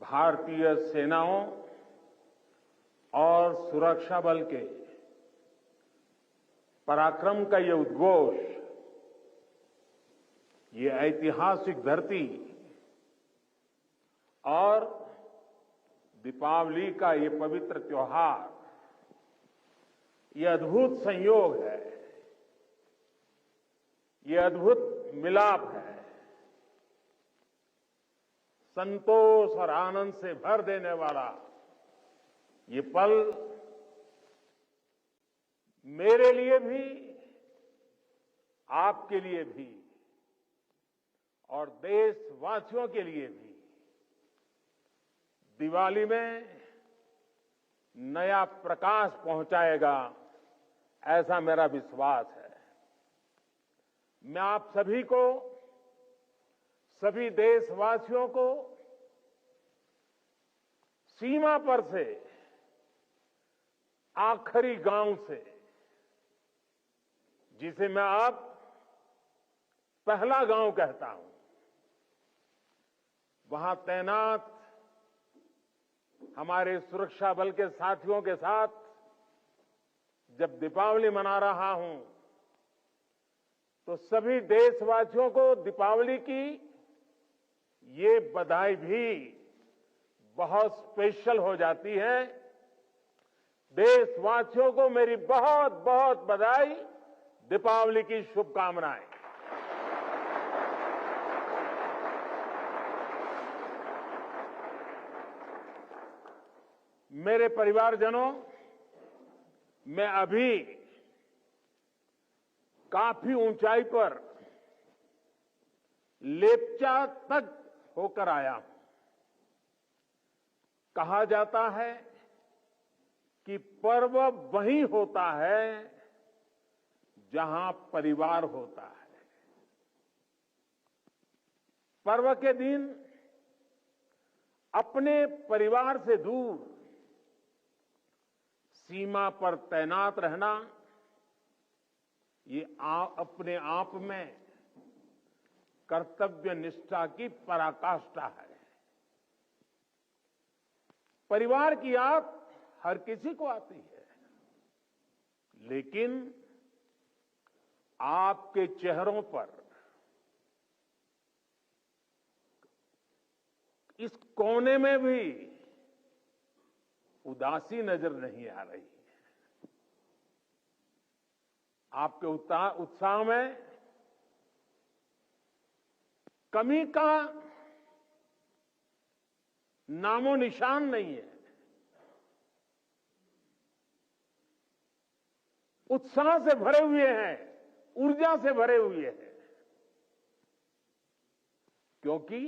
भारतीय सेनाओं और सुरक्षा बल के पराक्रम का ये उद्घोष, ये ऐतिहासिक धरती और दीपावली का ये पवित्र त्योहार, ये अद्भुत संयोग है, ये अद्भुत मिलाप है। संतोष और आनंद से भर देने वाला ये पल मेरे लिए भी, आपके लिए भी और देशवासियों के लिए भी दिवाली में नया प्रकाश पहुंचाएगा, ऐसा मेरा विश्वास है। मैं आप सभी को, सभी देशवासियों को सीमा पर से, आखिरी गांव से, जिसे मैं अब पहला गांव कहता हूं, वहां तैनात हमारे सुरक्षा बल के साथियों के साथ जब दीपावली मना रहा हूं, तो सभी देशवासियों को दीपावली की ये बधाई भी बहुत स्पेशल हो जाती है। देशवासियों को मेरी बहुत बहुत बधाई, दीपावली की शुभकामनाएं। मेरे परिवारजनों, मैं अभी काफी ऊंचाई पर लेप्चा तक होकर आया हूं। कहा जाता है कि पर्व वहीं होता है जहां परिवार होता है। पर्व के दिन अपने परिवार से दूर सीमा पर तैनात रहना, ये अपने आप में कर्तव्य निष्ठा की पराकाष्ठा है। परिवार की याद हर किसी को आती है, लेकिन आपके चेहरों पर इस कोने में भी उदासी नजर नहीं आ रही है। आपके उत्साह में कमी का नामो निशान नहीं है। उत्साह से भरे हुए हैं, ऊर्जा से भरे हुए हैं, क्योंकि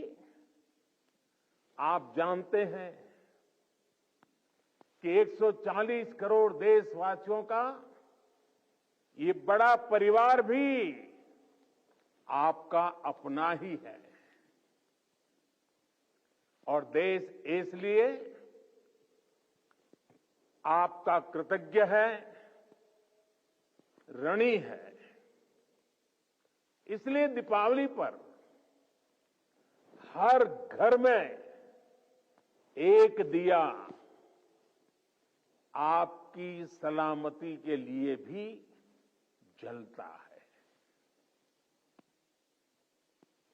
आप जानते हैं कि 140 करोड़ देशवासियों का ये बड़ा परिवार भी आपका अपना ही है। और देश इसलिए आपका कृतज्ञ है, ऋणी है। इसलिए दीपावली पर हर घर में एक दिया आपकी सलामती के लिए भी जलता है।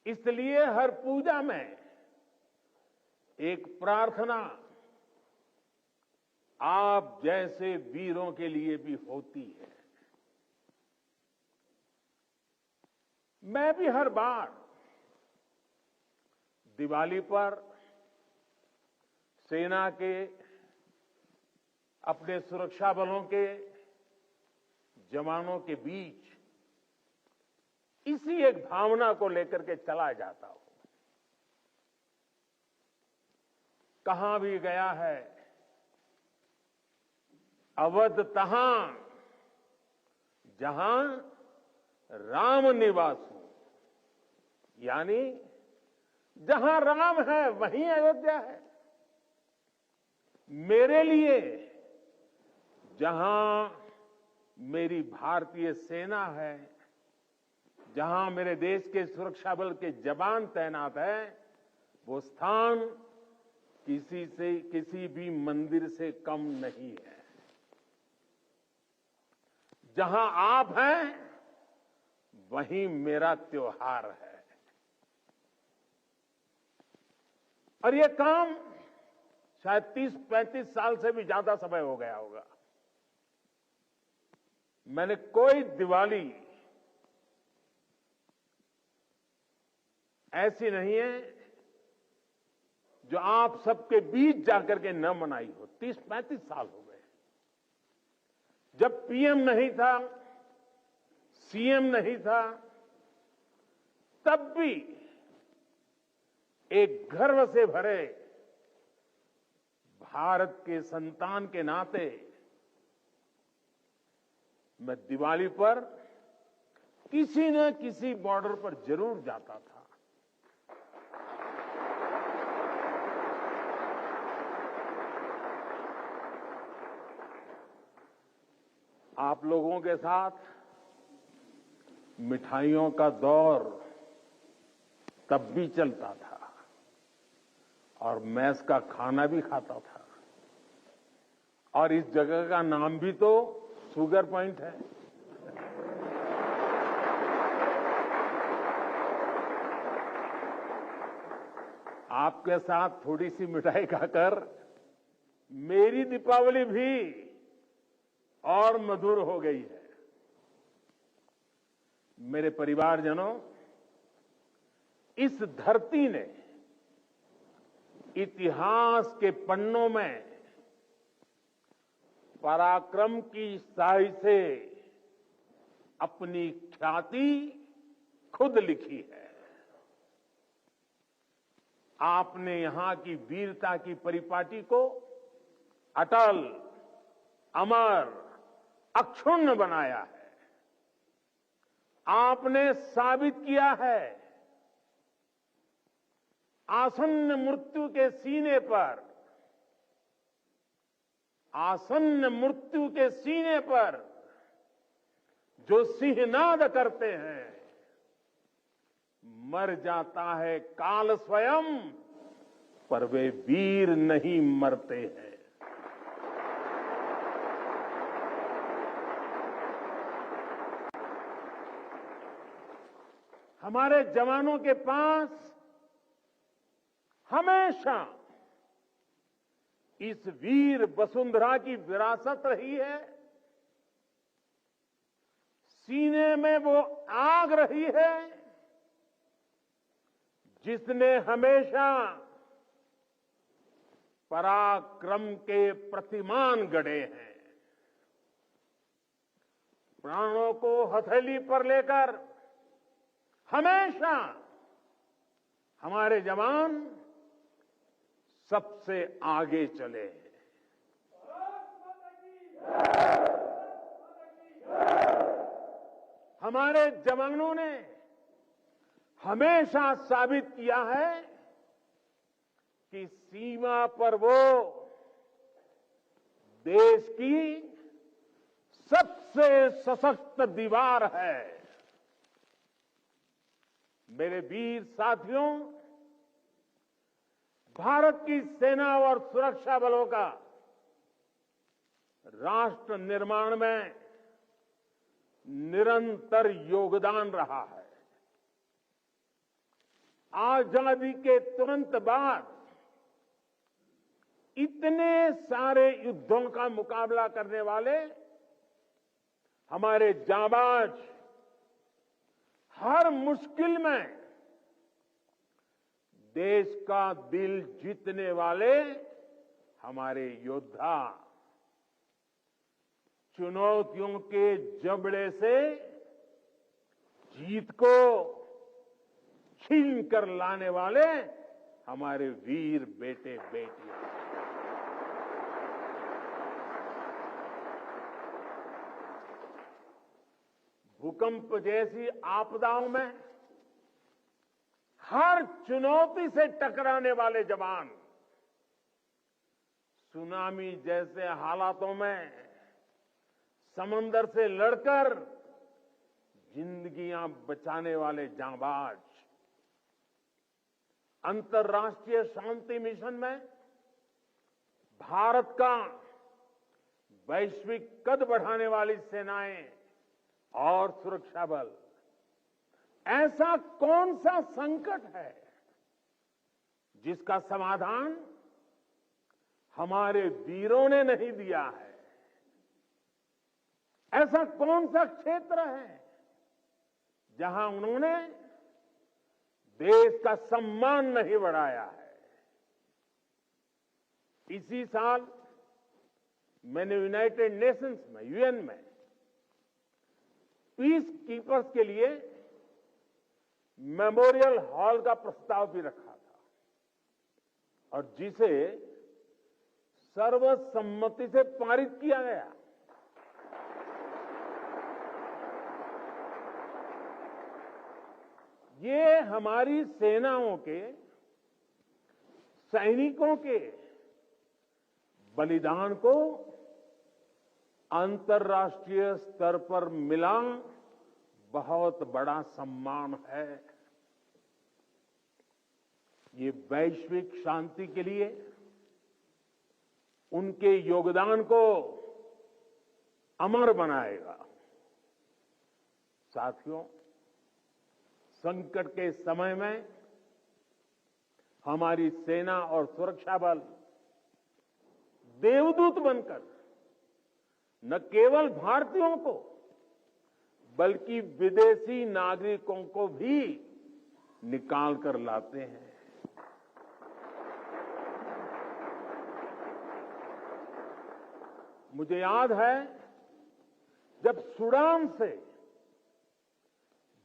इसलिए हर पूजा में एक प्रार्थना आप जैसे वीरों के लिए भी होती है। मैं भी हर बार दिवाली पर सेना के, अपने सुरक्षा बलों के जवानों के बीच इसी एक भावना को लेकर के चला जाता हूं। कहां भी गया है, अवध तहां जहां राम निवासु, यानी जहां राम है वहीं अयोध्या है। मेरे लिए जहां मेरी भारतीय सेना है, जहां मेरे देश के सुरक्षा बल के जवान तैनात हैं, वो स्थान किसी भी मंदिर से कम नहीं है। जहां आप हैं वहीं मेरा त्योहार है। और ये काम शायद 30-35 साल से भी ज्यादा समय हो गया होगा। मैंने कोई दिवाली ऐसी नहीं है जो आप सबके बीच जाकर के न मनाई हो। 30-35 साल हो गए। जब पीएम नहीं था, सीएम नहीं था, तब भी एक गर्व से भरे भारत के संतान के नाते मैं दिवाली पर किसी न किसी बॉर्डर पर जरूर जाता था। आप लोगों के साथ मिठाइयों का दौर तब भी चलता था और मैस का खाना भी खाता था। और इस जगह का नाम भी तो शुगर पॉइंट है। आपके साथ थोड़ी सी मिठाई खाकर मेरी दीपावली भी और मधुर हो गई है। मेरे परिवारजनों, इस धरती ने इतिहास के पन्नों में पराक्रम की स्याही से अपनी ख्याति खुद लिखी है। आपने यहां की वीरता की परिपाटी को अटल, अमर, अक्षुण्ण बनाया है। आपने साबित किया है आसन्न मृत्यु के सीने पर, आसन्न मृत्यु के सीने पर जो सिंहनाद करते हैं, मर जाता है काल स्वयं, पर वे वीर नहीं मरते हैं। हमारे जवानों के पास हमेशा इस वीर वसुंधरा की विरासत रही है। सीने में वो आग रही है जिसने हमेशा पराक्रम के प्रतिमान गढ़े हैं। प्राणों को हथेली पर लेकर हमेशा हमारे जवान सबसे आगे चले हैं। हमारे जवानों ने हमेशा साबित किया है कि सीमा पर वो देश की सबसे सशक्त दीवार है। मेरे वीर साथियों, भारत की सेना और सुरक्षा बलों का राष्ट्र निर्माण में निरंतर योगदान रहा है। आजादी के तुरंत बाद इतने सारे युद्धों का मुकाबला करने वाले हमारे जांबाज, हर मुश्किल में देश का दिल जीतने वाले हमारे योद्धा चुनौतियों के जबड़े से जीत को छीन कर लाने वाले हमारे वीर बेटे बेटियां। भूकंप जैसी आपदाओं में हर चुनौती से टकराने वाले जवान, सुनामी जैसे हालातों में समंदर से लड़कर जिंदगियां बचाने वाले जांबाज, अंतर्राष्ट्रीय शांति मिशन में भारत का वैश्विक कद बढ़ाने वाली सेनाएं और सुरक्षा बल, ऐसा कौन सा संकट है जिसका समाधान हमारे वीरों ने नहीं दिया है? ऐसा कौन सा क्षेत्र है जहां उन्होंने देश का सम्मान नहीं बढ़ाया है? इसी साल मैंने यूनाइटेड नेशंस में, यूएन में पीस कीपर्स के लिए मेमोरियल हॉल का प्रस्ताव भी रखा था और जिसे सर्वसम्मति से पारित किया गया। ये हमारी सेनाओं के, सैनिकों के बलिदान को अंतर्राष्ट्रीय स्तर पर मिला बहुत बड़ा सम्मान है। ये वैश्विक शांति के लिए उनके योगदान को अमर बनाएगा। साथियों, संकट के समय में हमारी सेना और सुरक्षा बल देवदूत बनकर न केवल भारतीयों को बल्कि विदेशी नागरिकों को भी निकाल कर लाते हैं। मुझे याद है जब सूडान से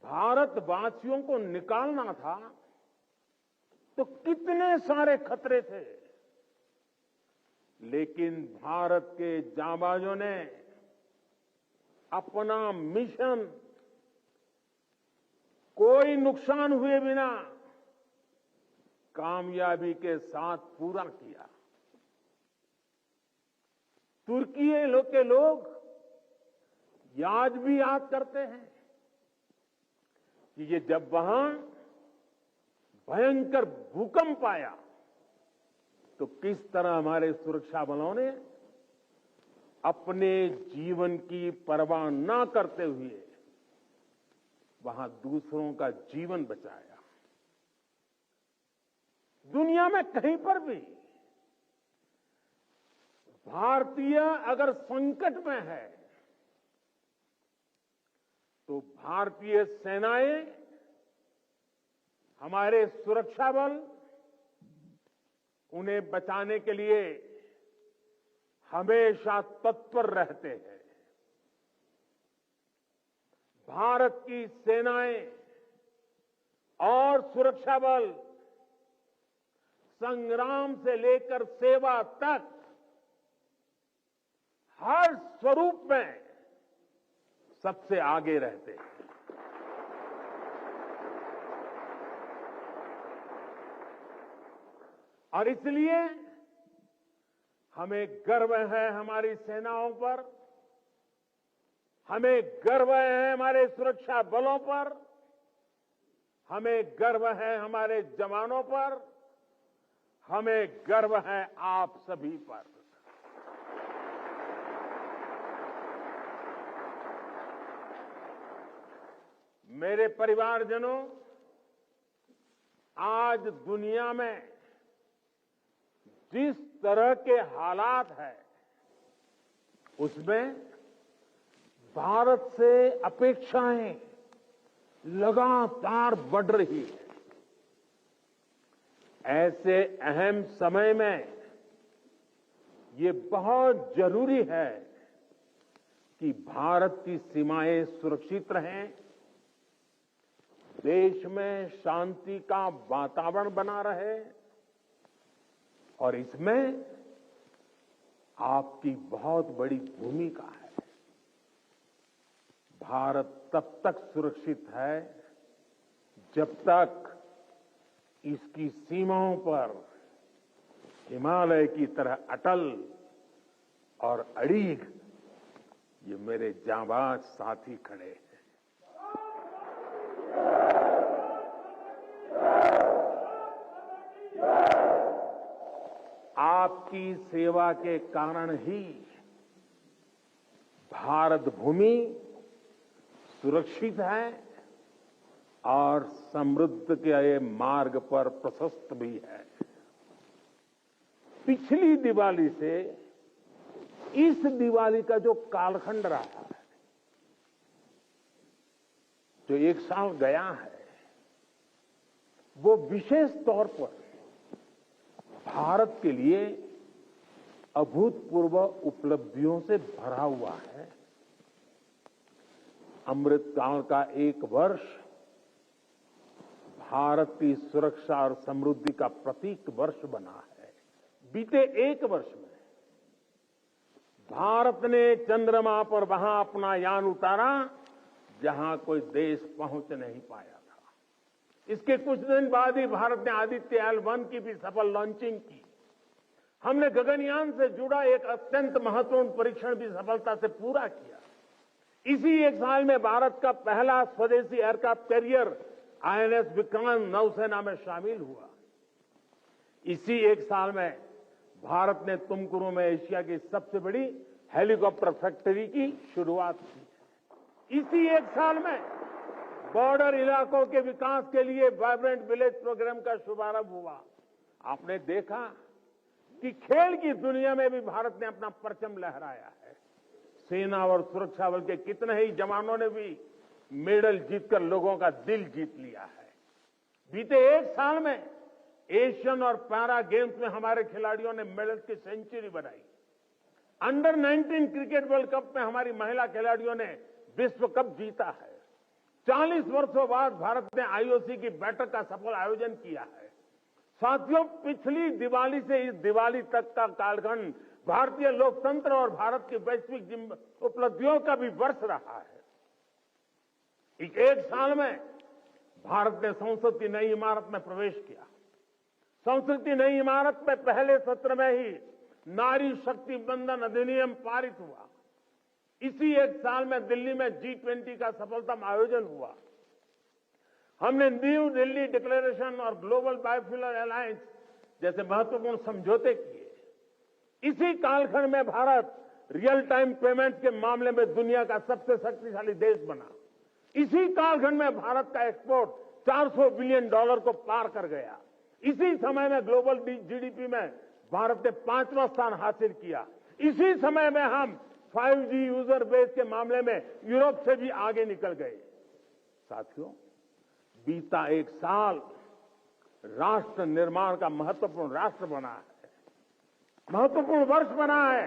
भारतवासियों को निकालना था तो कितने सारे खतरे थे, लेकिन भारत के जांबाजों ने अपना मिशन कोई नुकसान हुए बिना कामयाबी के साथ पूरा किया। तुर्की के लोग आज भी याद करते हैं कि ये जब वहां भयंकर भूकंप आया तो किस तरह हमारे सुरक्षा बलों ने अपने जीवन की परवाह न करते हुए वहां दूसरों का जीवन बचाया। दुनिया में कहीं पर भी भारतीय अगर संकट में है तो भारतीय सेनाएं, हमारे सुरक्षा बल उन्हें बचाने के लिए हमेशा तत्पर रहते हैं। भारत की सेनाएं और सुरक्षा बल संग्राम से लेकर सेवा तक हर स्वरूप में सबसे आगे रहते हैं। और इसलिए हमें गर्व है हमारी सेनाओं पर, हमें गर्व है हमारे सुरक्षा बलों पर, हमें गर्व है हमारे जवानों पर, हमें गर्व है आप सभी पर। मेरे परिवारजनों, आज दुनिया में जिस तरह के हालात हैं उसमें भारत से अपेक्षाएं लगातार बढ़ रही है। ऐसे अहम समय में ये बहुत जरूरी है कि भारत की सीमाएं सुरक्षित रहें, देश में शांति का वातावरण बना रहे और इसमें आपकी बहुत बड़ी भूमिका है। भारत तब तक सुरक्षित है जब तक इसकी सीमाओं पर हिमालय की तरह अटल और अड़ीग ये मेरे जांबाज साथी खड़े हैं। आपकी सेवा के कारण ही भारत भूमि सुरक्षित है और समृद्धि के मार्ग पर प्रशस्त भी है। पिछली दिवाली से इस दिवाली का जो कालखंड रहा है, जो एक साल गया है, वो विशेष तौर पर भारत के लिए अभूतपूर्व उपलब्धियों से भरा हुआ है। अमृतकाल का एक वर्ष भारत की सुरक्षा और समृद्धि का प्रतीक वर्ष बना है। बीते एक वर्ष में भारत ने चंद्रमा पर वहां अपना यान उतारा जहां कोई देश पहुंच नहीं पाया था। इसके कुछ दिन बाद ही भारत ने आदित्य L1 की भी सफल लॉन्चिंग की। हमने गगनयान से जुड़ा एक अत्यंत महत्वपूर्ण परीक्षण भी सफलता से पूरा किया। इसी एक साल में भारत का पहला स्वदेशी एयरक्राफ्ट कैरियर INS विक्रांत नौसेना में शामिल हुआ। इसी एक साल में भारत ने तुमकुरू में एशिया की सबसे बड़ी हेलीकॉप्टर फैक्ट्री की शुरुआत की। इसी एक साल में बॉर्डर इलाकों के विकास के लिए वाइब्रेंट विलेज प्रोग्राम का शुभारंभ हुआ। आपने देखा कि खेल की दुनिया में भी भारत ने अपना परचम लहराया है। सेना और सुरक्षा बल के कितने ही जवानों ने भी मेडल जीतकर लोगों का दिल जीत लिया है। बीते एक साल में एशियन और पैरा गेम्स में हमारे खिलाड़ियों ने मेडल की सेंचुरी बनाई। अंडर 19 क्रिकेट वर्ल्ड कप में हमारी महिला खिलाड़ियों ने विश्व कप जीता है। 40 वर्षों बाद भारत ने IOC की बैठक का सफल आयोजन किया है। साथियों, पिछली दिवाली से इस दिवाली तक का कालखंड भारतीय लोकतंत्र और भारत की वैश्विक उपलब्धियों का भी वर्ष रहा है। एक साल में भारत ने संसद की नई इमारत में प्रवेश किया। संसद की नई इमारत में पहले सत्र में ही नारी शक्ति बंधन अधिनियम पारित हुआ। इसी एक साल में दिल्ली में G20 का सफलतम आयोजन हुआ। हमने न्यू दिल्ली डिक्लेरेशन और ग्लोबल बायोफ्यूल अलायंस जैसे महत्वपूर्ण समझौते किए। इसी कालखंड में भारत रियल टाइम पेमेंट के मामले में दुनिया का सबसे शक्तिशाली देश बना। इसी कालखंड में भारत का एक्सपोर्ट $400 बिलियन को पार कर गया। इसी समय में ग्लोबल GDP में भारत ने 5वां स्थान हासिल किया। इसी समय में हम 5G यूजर बेस के मामले में यूरोप से भी आगे निकल गए। साथियों, बीता एक साल राष्ट्र निर्माण का महत्वपूर्ण राष्ट्र बना है, महत्वपूर्ण वर्ष बना है।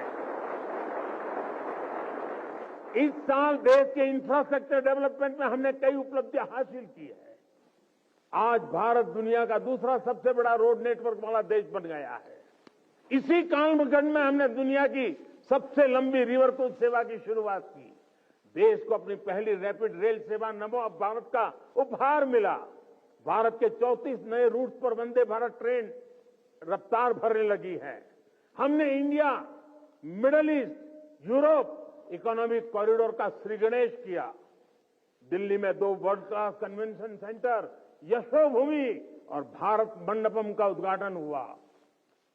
इस साल देश के इंफ्रास्ट्रक्चर डेवलपमेंट में हमने कई उपलब्धियां हासिल की है। आज भारत दुनिया का दूसरा सबसे बड़ा रोड नेटवर्क वाला देश बन गया है। इसी कालखंड में हमने दुनिया की सबसे लंबी रिवर क्रूज सेवा की शुरुआत की। देश को अपनी पहली रैपिड रेल सेवा नमो भारत का उपहार मिला। भारत के 34 नए रूट पर वंदे भारत ट्रेन रफ्तार भरने लगी है। हमने India, middle east, Europe economic corridor का श्रीगणेश किया। दिल्ली में 2 world class convention centre, Yashobhoomi और भारत मंडपम का उद्घाटन हुआ।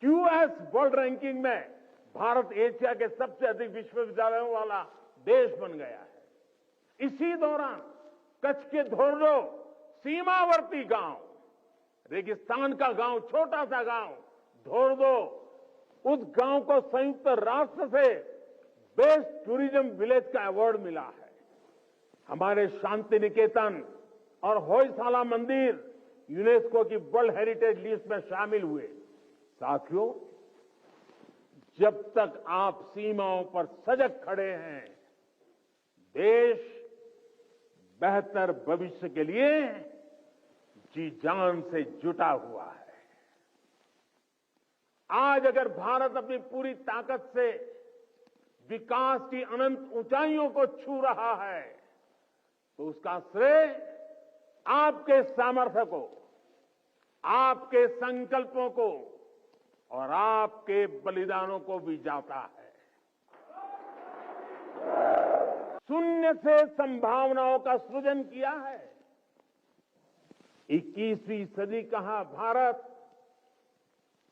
QS वर्ल्ड रैंकिंग में भारत एशिया के सबसे अधिक विश्वविद्यालयों वाला देश बन गया है। इसी दौरान कच्छ के धोर्डो सीमावर्ती गांव, रेगिस्तान का गांव, छोटा सा गांव धोर्डो, उस गांव को संयुक्त राष्ट्र से बेस्ट टूरिज्म विलेज का अवार्ड मिला है। हमारे शांति निकेतन और होयसाला मंदिर यूनेस्को की वर्ल्ड हेरिटेज लिस्ट में शामिल हुए। साथियों, जब तक आप सीमाओं पर सजग खड़े हैं, देश बेहतर भविष्य के लिए जी जान से जुटा हुआ है। आज अगर भारत अपनी पूरी ताकत से विकास की अनंत ऊंचाइयों को छू रहा है, तो उसका श्रेय आपके सामर्थ्य को, आपके संकल्पों को और आपके बलिदानों को भी जाता है। शून्य से संभावनाओं का सृजन किया है। 21वीं सदी का भारत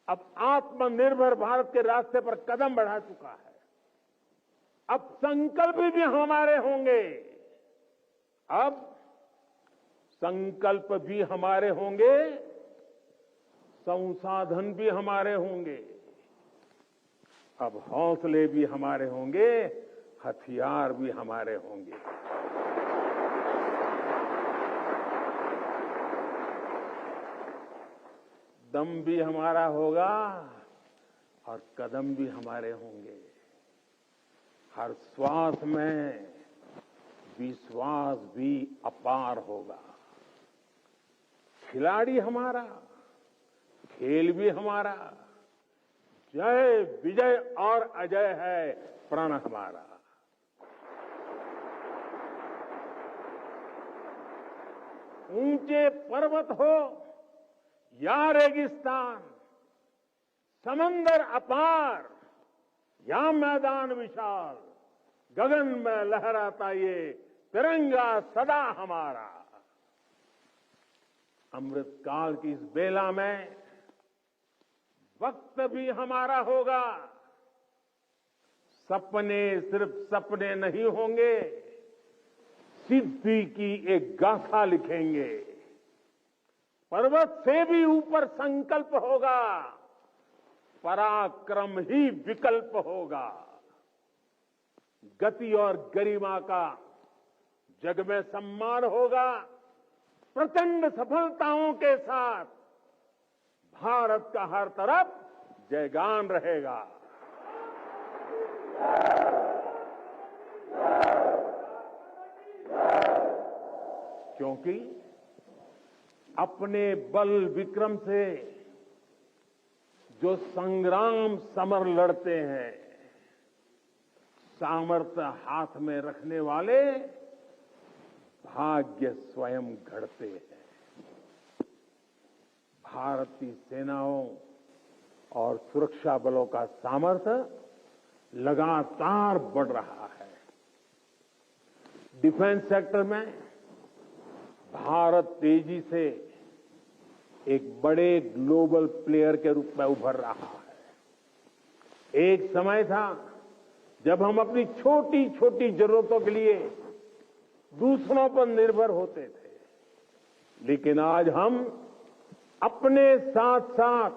अब आत्मनिर्भर भारत के रास्ते पर कदम बढ़ा चुका है। अब संकल्प भी हमारे होंगे, अब संकल्प भी हमारे होंगे, संसाधन भी हमारे होंगे, अब हौसले भी हमारे होंगे, हथियार भी हमारे होंगे। दम भी हमारा होगा और कदम भी हमारे होंगे। हर श्वास में विश्वास भी अपार होगा। खिलाड़ी हमारा, खेल भी हमारा, जय विजय और अजय है प्रण हमारा। ऊंचे पर्वत हो या रेगिस्तान, समंदर अपार या मैदान विशाल, गगन में लहराता ये तिरंगा सदा हमारा। अमृत काल की इस बेला में वक्त भी हमारा होगा। सपने सिर्फ सपने नहीं होंगे, सिद्धि की एक गाथा लिखेंगे। पर्वत से भी ऊपर संकल्प होगा, पराक्रम ही विकल्प होगा। गति और गरिमा का जग में सम्मान होगा। प्रचंड सफलताओं के साथ भारत का हर तरफ जयगान रहेगा। क्योंकि अपने बल विक्रम से जो संग्राम समर लड़ते हैं, सामर्थ्य हाथ में रखने वाले भाग्य स्वयं घड़ते हैं। भारत की सेनाओं और सुरक्षा बलों का सामर्थ्य लगातार बढ़ रहा है। डिफेंस सेक्टर में भारत तेजी से एक बड़े ग्लोबल प्लेयर के रूप में उभर रहा है। एक समय था जब हम अपनी छोटी छोटी जरूरतों के लिए दूसरों पर निर्भर होते थे, लेकिन आज हम अपने साथ साथ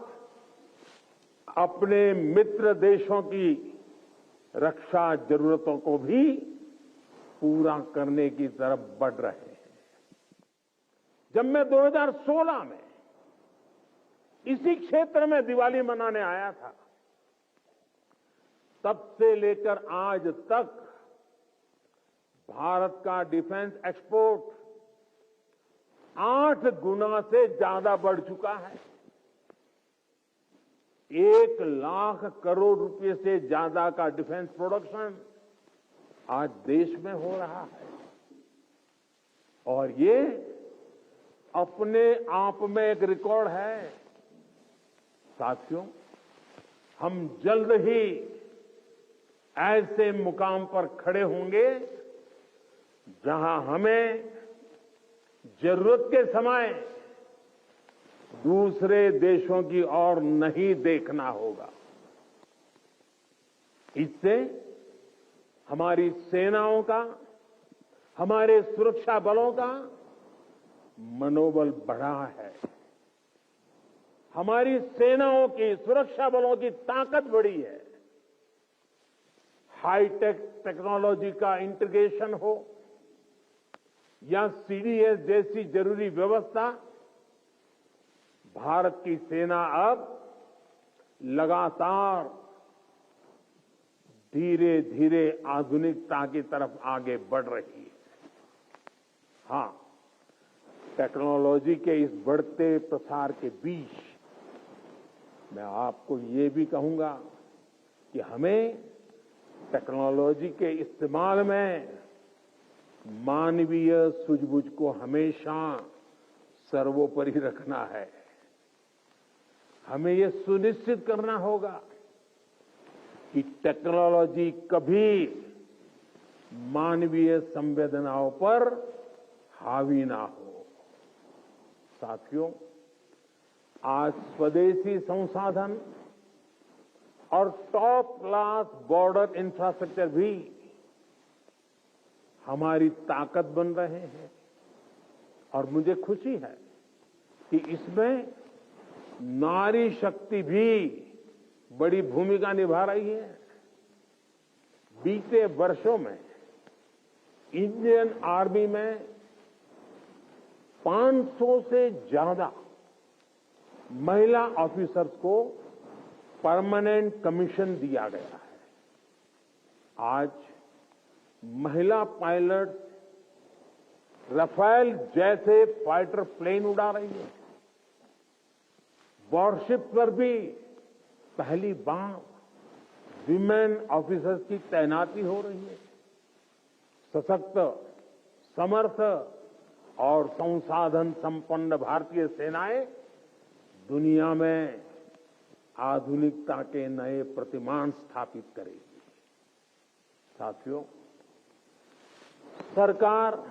अपने मित्र देशों की रक्षा जरूरतों को भी पूरा करने की तरफ बढ़ रहे हैं। जब मैं 2016 में इसी क्षेत्र में दिवाली मनाने आया था, तब से लेकर आज तक भारत का डिफेंस एक्सपोर्ट 8 गुना से ज्यादा बढ़ चुका है। 1 लाख करोड़ रुपए से ज्यादा का डिफेंस प्रोडक्शन आज देश में हो रहा है। और ये अपने आप में एक रिकॉर्ड है। साथियों, हम जल्द ही ऐसे मुकाम पर खड़े होंगे जहां हमें जरूरत के समय दूसरे देशों की ओर नहीं देखना होगा। इससे हमारी सेनाओं का, हमारे सुरक्षा बलों का मनोबल बढ़ा है। हमारी सेनाओं की, सुरक्षा बलों की ताकत बढ़ी है। हाईटेक टेक्नोलॉजी का इंटीग्रेशन हो या सीडीएस जैसी जरूरी व्यवस्था, भारत की सेना अब लगातार धीरे धीरे आधुनिकता की तरफ आगे बढ़ रही है। हां, टेक्नोलॉजी के इस बढ़ते प्रसार के बीच मैं आपको ये भी कहूंगा कि हमें टेक्नोलॉजी के इस्तेमाल में मानवीय सूझबूझ को हमेशा सर्वोपरि रखना है। हमें ये सुनिश्चित करना होगा कि टेक्नोलॉजी कभी मानवीय संवेदनाओं पर हावी ना हो। साथियों, आज स्वदेशी संसाधन और टॉप क्लास बॉर्डर इंफ्रास्ट्रक्चर भी हमारी ताकत बन रहे हैं और मुझे खुशी है कि इसमें नारी शक्ति भी बड़ी भूमिका निभा रही है। बीते वर्षों में इंडियन आर्मी में 500 से ज्यादा महिला ऑफिसर्स को परमानेंट कमीशन दिया गया है। आज महिला पायलट राफेल जैसे फाइटर प्लेन उड़ा रही है। वॉरशिप पर भी पहली बार विमेन ऑफिसर्स की तैनाती हो रही है। सशक्त, समर्थ और संसाधन संपन्न भारतीय सेनाएं दुनिया में आधुनिकता के नए प्रतिमान स्थापित करेगी। साथियों, सरकार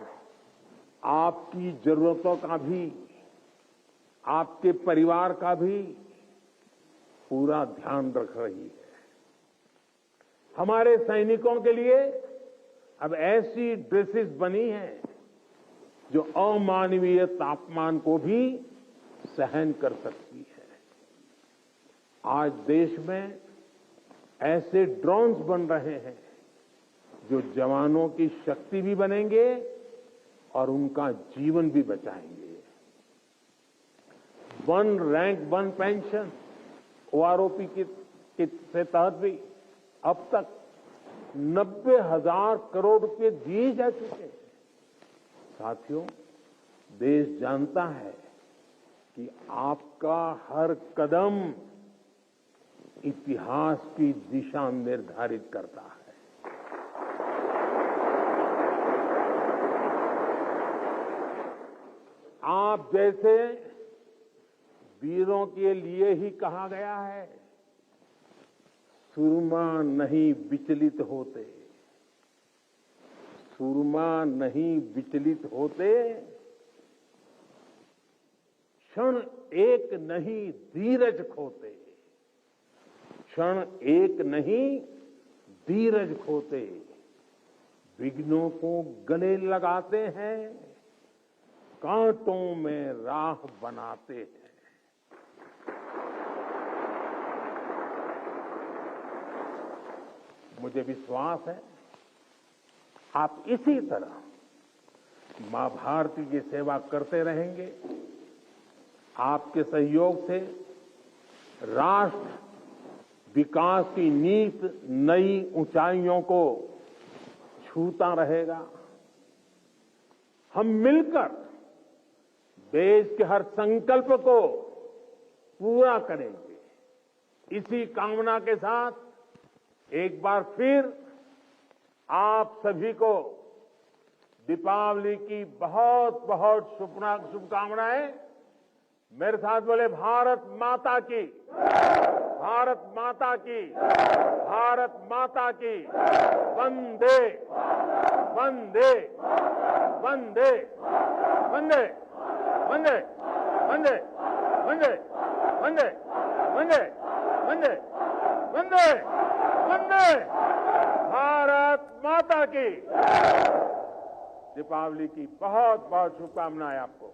आपकी जरूरतों का भी, आपके परिवार का भी पूरा ध्यान रख रही है। हमारे सैनिकों के लिए अब ऐसी ड्रेसेस बनी हैं जो अमानवीय तापमान को भी सहन कर सकती है। आज देश में ऐसे ड्रोन्स बन रहे हैं जो जवानों की शक्ति भी बनेंगे और उनका जीवन भी बचाएंगे। One rank one pension OROP के तहत भी अब तक 90,000 करोड़ रुपए दिए जा चुके हैं। साथियों, देश जानता है कि आपका हर कदम इतिहास की दिशा निर्धारित करता है। आप जैसे वीरों के लिए ही कहा गया है, सुरमा नहीं विचलित होते, सुरमा नहीं विचलित होते, क्षण एक नहीं धीरज खोते, क्षण एक नहीं धीरज खोते, विघ्नों को गले लगाते हैं, कांटों में राह बनाते हैं। मुझे विश्वास है आप इसी तरह मां भारती की सेवा करते रहेंगे। आपके सहयोग से राष्ट्र विकास की नीत नई ऊंचाइयों को छूता रहेगा। हम मिलकर देश के हर संकल्प को पूरा करेंगे। इसी कामना के साथ एक बार फिर आप सभी को दीपावली की बहुत बहुत शुभकामनाएं। मेरे साथ बोले भारत माता की, भारत माता की, भारत माता की। वंदे वंदे वंदे वंदे वंदे वंदे वंदे वंदे वंदे वंदे वंदे वंदे भारत माता की। दीपावली की बहुत बहुत शुभकामनाएं आपको।